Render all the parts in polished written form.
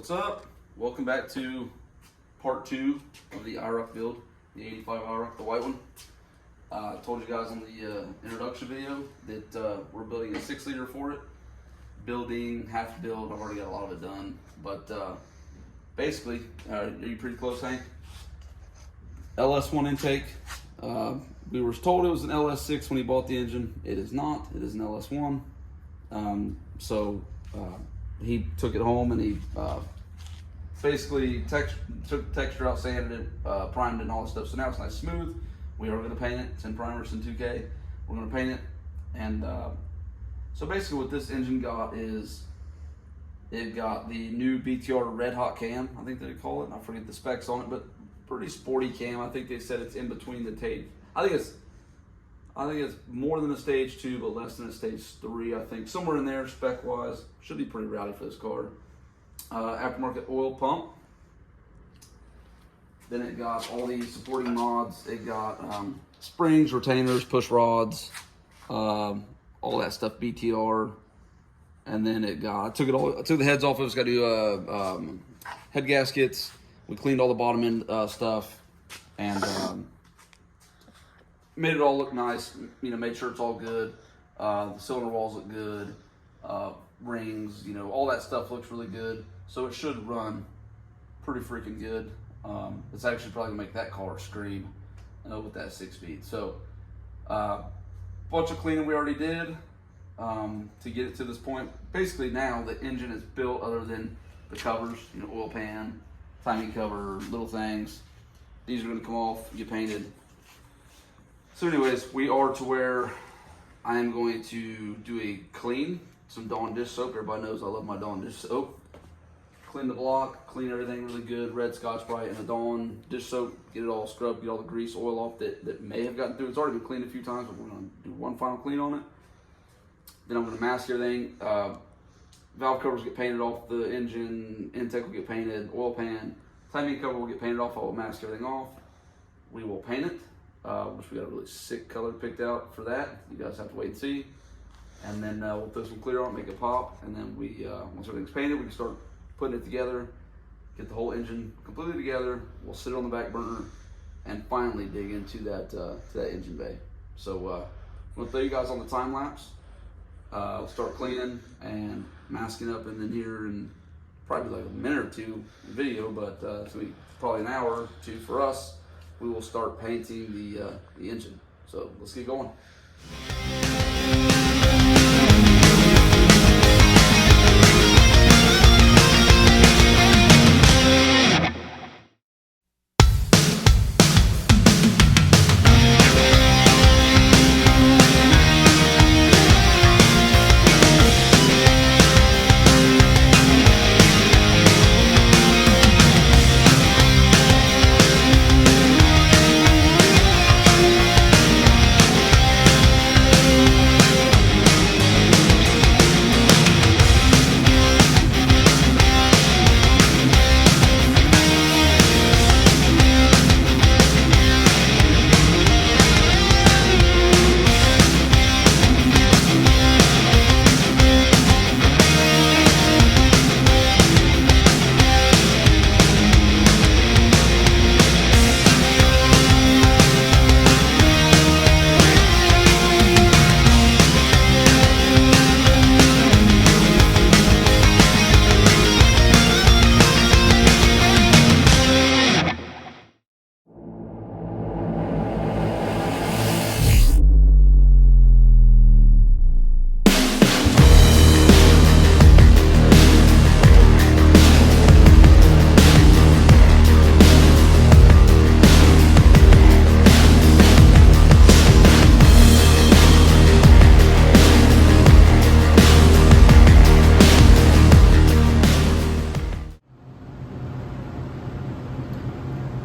What's up? Welcome back to part 2 of the Iroc build, the 85 Iroc, the white one. I told you guys on the introduction video that we're building a 6-liter for it. Building, half the build, I've already got a lot of it done. But basically, are you pretty close, Hank? LS1 intake. We were told it was an LS6 when he bought the engine. It is not, it is an LS1. He took it home and he basically took the texture out, sanded it, primed it and all that stuff. So now it's nice smooth. We are going to paint it. It's in primers in 2K. We're going to paint it. And so basically what this engine got is, it got the new BTR red hot cam, I think they call it. I forget the specs on it, but pretty sporty cam. I think they said it's in between the tape. I think it's more than a stage 2, but less than a stage 3. I think somewhere in there, spec wise, should be pretty rowdy for this car. Aftermarket oil pump. Then it got all these supporting mods. It got springs, retainers, push rods, all that stuff, BTR. And then it got, I took the heads off. It was got to do head gaskets. We cleaned all the bottom end stuff and made it all look nice. You know, made sure it's all good. The cylinder walls look good. Rings, you know, all that stuff looks really good. So it should run pretty freaking good. It's actually probably gonna make that car scream with that 6-speed. So bunch of cleaning we already did to get it to this point. Basically now the engine is built, other than the covers, you know, oil pan, timing cover, little things. These are gonna come off, get painted. So anyways, we are to where I am going to do a clean, some Dawn dish soap. Everybody knows I love my Dawn dish soap. Clean the block, clean everything really good, red Scotch-Brite and a Dawn dish soap, get it all scrubbed, get all the grease, oil off that may have gotten through. It's already been cleaned a few times, but we're gonna do one final clean on it. Then I'm gonna mask everything. Valve covers get painted off the engine, intake will get painted, oil pan, timing cover will get painted off. I will mask everything off. We will paint it. Which we got a really sick color picked out for that. You guys have to wait and see. And then we'll throw some clear on it, make it pop. And then we, once everything's painted, we can start putting it together, get the whole engine completely together. We'll sit it on the back burner and finally dig into that engine bay. So I'm gonna throw you guys on the time lapse. We'll start cleaning and masking up, and then here in probably like a minute or two video, but it's gonna be probably an hour or two for us. We will start painting the engine. So let's get going.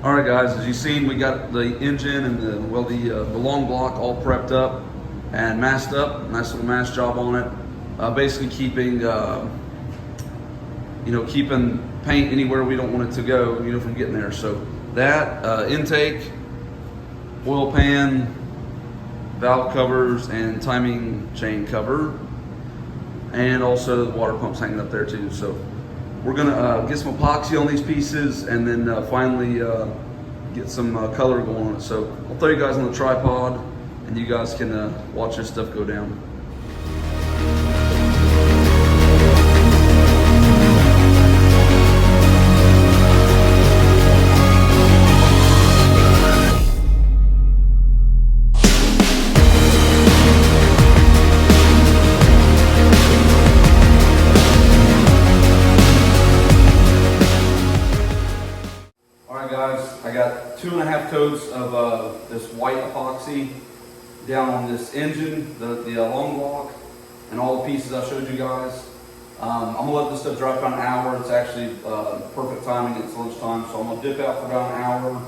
All right, guys, as you've seen, we got the engine and the long block all prepped up and masked up. Nice little mask job on it. Basically keeping, keeping paint anywhere we don't want it to go, from getting there. So that intake, oil pan, valve covers, and timing chain cover, and also the water pumps hanging up there too. So we're gonna get some epoxy on these pieces, and then finally get some color going on it. So I'll throw you guys on the tripod, and you guys can watch this stuff go down. I got 2.5 coats of this white epoxy down on this engine, the long block, and all the pieces I showed you guys. I'm gonna let this stuff dry for about an hour. It's actually perfect timing. It's lunchtime, so I'm gonna dip out for about an hour.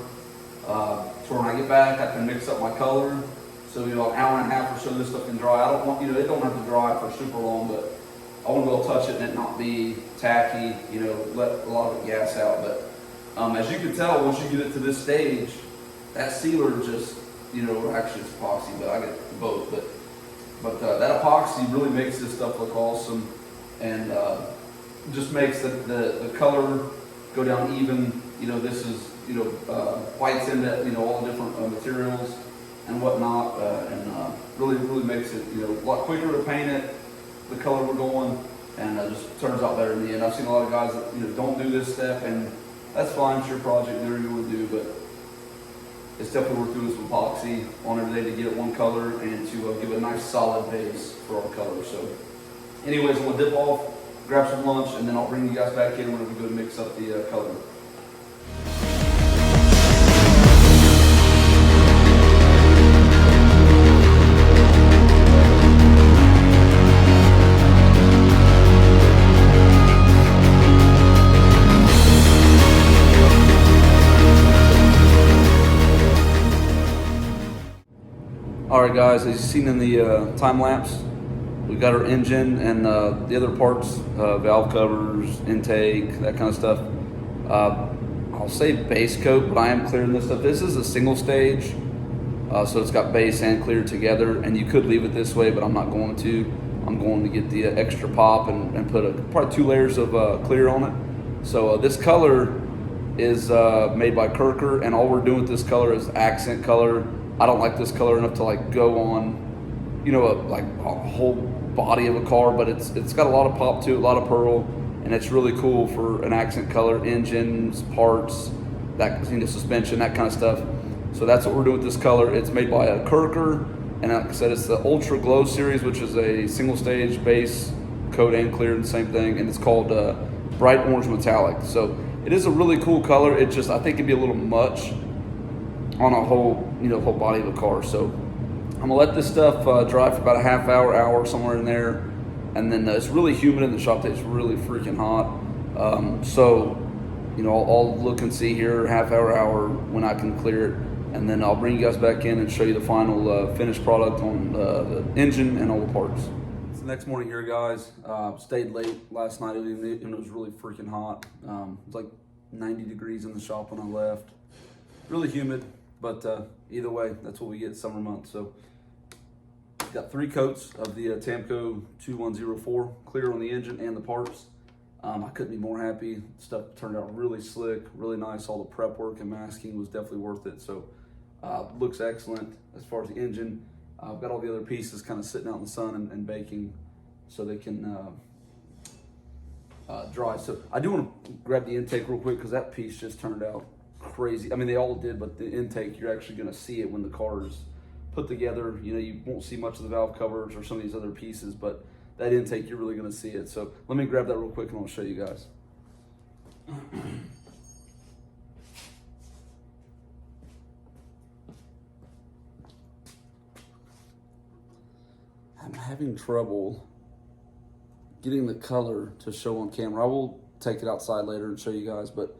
So when I get back, I can mix up my color. So an hour and a half or so, this stuff can dry. I don't want, it don't have to dry for super long, but I want to be able to touch it and it not be tacky. Let a lot of it gas out, but. As you can tell, once you get it to this stage, that sealer just, actually it's epoxy, but I get both. But that epoxy really makes this stuff look awesome, and just makes the color go down even. This is whites into all the different materials and whatnot, and really makes it a lot quicker to paint it. The color we're going, and just turns out better in the end. I've seen a lot of guys that don't do this step, and that's fine, it's your project, whatever you want to do, but it's definitely worth doing some epoxy on everything to get it one color and to give it a nice solid base for our color. So anyways, I'm going to dip off, grab some lunch, and then I'll bring you guys back in when we go to mix up the color. Alright guys, as you've seen in the time lapse, we've got our engine and the other parts, valve covers, intake, that kind of stuff. I'll say base coat, but I am clearing this stuff. This is a single stage, so it's got base and clear together, and you could leave it this way, but I'm not going to. I'm going to get the extra pop and put probably 2 layers of clear on it. So this color is made by Kirker, and all we're doing with this color is accent color. I don't like this color enough to go on, a whole body of a car, but it's got a lot of pop to it, a lot of pearl, and it's really cool for an accent color, engines, parts, that suspension, that kind of stuff. So that's what we're doing with this color. It's made by a Kirker, and like I said, it's the Ultra Glow series, which is a single stage base coat and clear, and the same thing, and it's called Bright Orange Metallic. So it is a really cool color. It just, I think it'd be a little much on a whole, whole body of a car. So I'm gonna let this stuff dry for about a half hour, somewhere in there. And then it's really humid in the shop today. It's really freaking hot. I'll look and see here, half hour when I can clear it. And then I'll bring you guys back in and show you the final finished product on the engine and all the parts. It's the next morning here, guys. Stayed late last night, and it was really freaking hot. It was like 90 degrees in the shop when I left. Really humid. But either way, that's what we get summer months. So got 3 coats of the Tamco 2104 clear on the engine and the parts. I couldn't be more happy. Stuff turned out really slick, really nice. All the prep work and masking was definitely worth it. So looks excellent as far as the engine. I've got all the other pieces kind of sitting out in the sun and baking so they can dry. So I do want to grab the intake real quick because that piece just turned out crazy. I mean, they all did, but the intake, you're actually going to see it when the car is put together. You won't see much of the valve covers or some of these other pieces, but that intake, you're really going to see it. So let me grab that real quick and I'll show you guys. I'm having trouble getting the color to show on camera. I will take it outside later and show you guys, but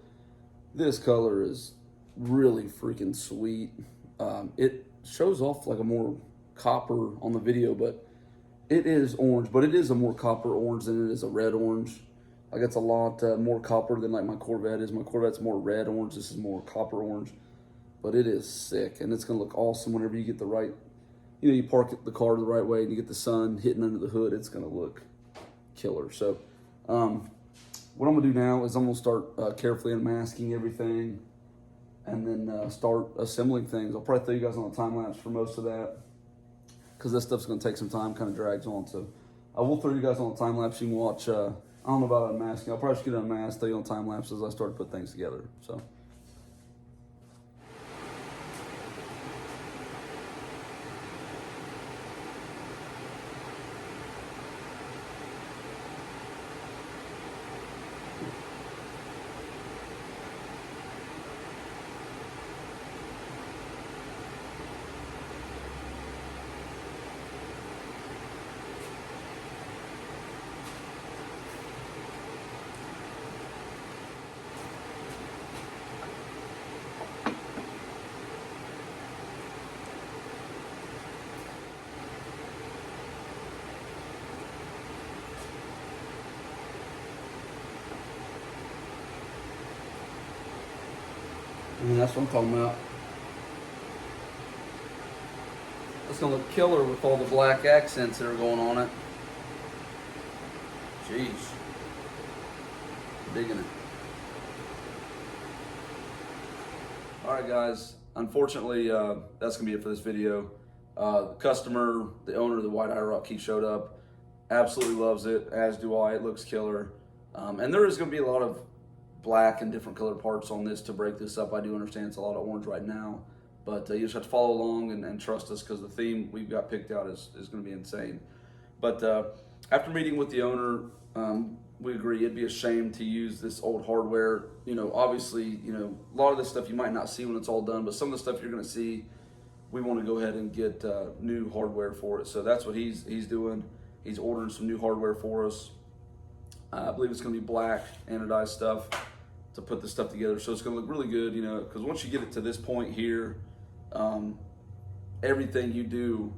this color is really freaking sweet. It shows off like a more copper on the video, but it is orange, but it is a more copper orange than it is a red orange. Like it's a lot more copper than like my Corvette is. My Corvette's more red orange. This is more copper orange, but it is sick, and it's gonna look awesome whenever you get the right, you park the car the right way and you get the sun hitting under the hood. It's gonna look killer. So what I'm gonna do now is I'm gonna start carefully unmasking everything, and then start assembling things. I'll probably throw you guys on a time lapse for most of that, because this stuff's gonna take some time, kind of drags on. So I will throw you guys on a time lapse. You can watch. I don't know about unmasking. I'll probably just get unmasked, throw you on time lapse as I start to put things together. So. And that's what I'm talking about. It's gonna look killer with all the black accents that are going on it. Jeez. Digging it. Alright guys, unfortunately that's gonna be it for this video. The customer, the owner of the white Iroc, he showed up, absolutely loves it, as do I. It looks killer. And there is gonna be a lot of black and different colored parts on this to break this up. I do understand it's a lot of orange right now, but you just have to follow along and trust us, because the theme we've got picked out is going to be insane. But after meeting with the owner, we agree it'd be a shame to use this old hardware. You know, obviously, you know, a lot of this stuff you might not see when it's all done, but some of the stuff you're going to see, we want to go ahead and get new hardware for it. So that's what he's doing. He's ordering some new hardware for us. I believe it's going to be black anodized stuff to put this stuff together, so it's going to look really good, you know, because once you get it to this point here, everything you do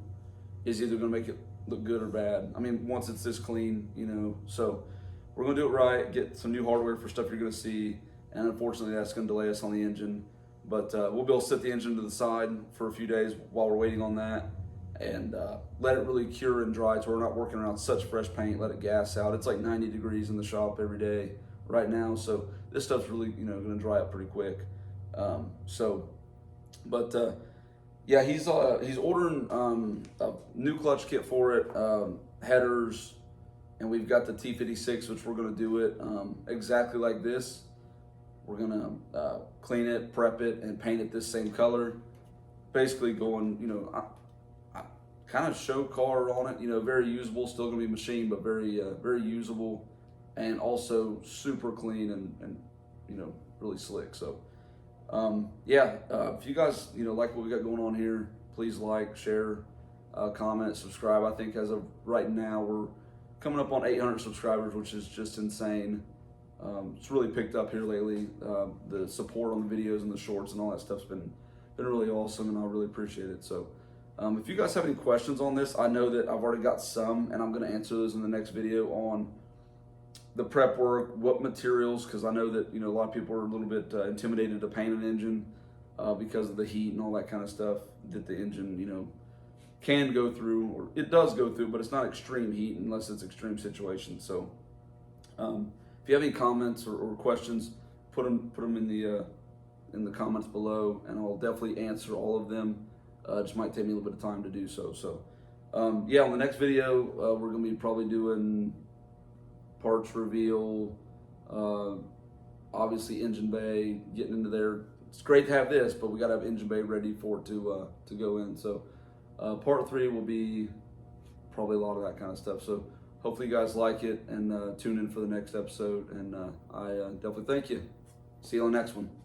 is either going to make it look good or bad. I mean, once it's this clean, you know, so we're going to do it right, get some new hardware for stuff you're going to see, and unfortunately that's going to delay us on the engine, but we'll be able to set the engine to the side for a few days while we're waiting on that, and let it really cure and dry, so we're not working around such fresh paint. Let it gas out. It's like 90 degrees in the shop every day right now, so this stuff's really, you know, going to dry up pretty quick. Yeah, he's ordering a new clutch kit for it, headers, and we've got the T56, which we're going to do it exactly like this. We're going to clean it, prep it, and paint it this same color. Basically going, you know, kind of show car on it, you know, very usable, still gonna be machined, but very very usable, and also super clean and you know, really slick. So yeah, if you guys, you know, like what we got going on here, please like, share, comment, subscribe. I think as of right now we're coming up on 800 subscribers, which is just insane. It's really picked up here lately. The support on the videos and the shorts and all that stuff's been really awesome, and I really appreciate it. So if you guys have any questions on this, I know that I've already got some, and I'm going to answer those in the next video on the prep work, what materials, because I know that, you know, a lot of people are a little bit intimidated to paint an engine because of the heat and all that kind of stuff that the engine, you know, can go through, or it does go through, but it's not extreme heat unless it's extreme situations. So if you have any comments or questions, put them in the comments below, and I'll definitely answer all of them. It just might take me a little bit of time to do so. So yeah, on the next video, we're going to be probably doing parts reveal, obviously engine bay, getting into there. It's great to have this, but we got to have engine bay ready for it to go in. So part 3 will be probably a lot of that kind of stuff. So hopefully you guys like it, and tune in for the next episode, and I definitely thank you. See you on the next one.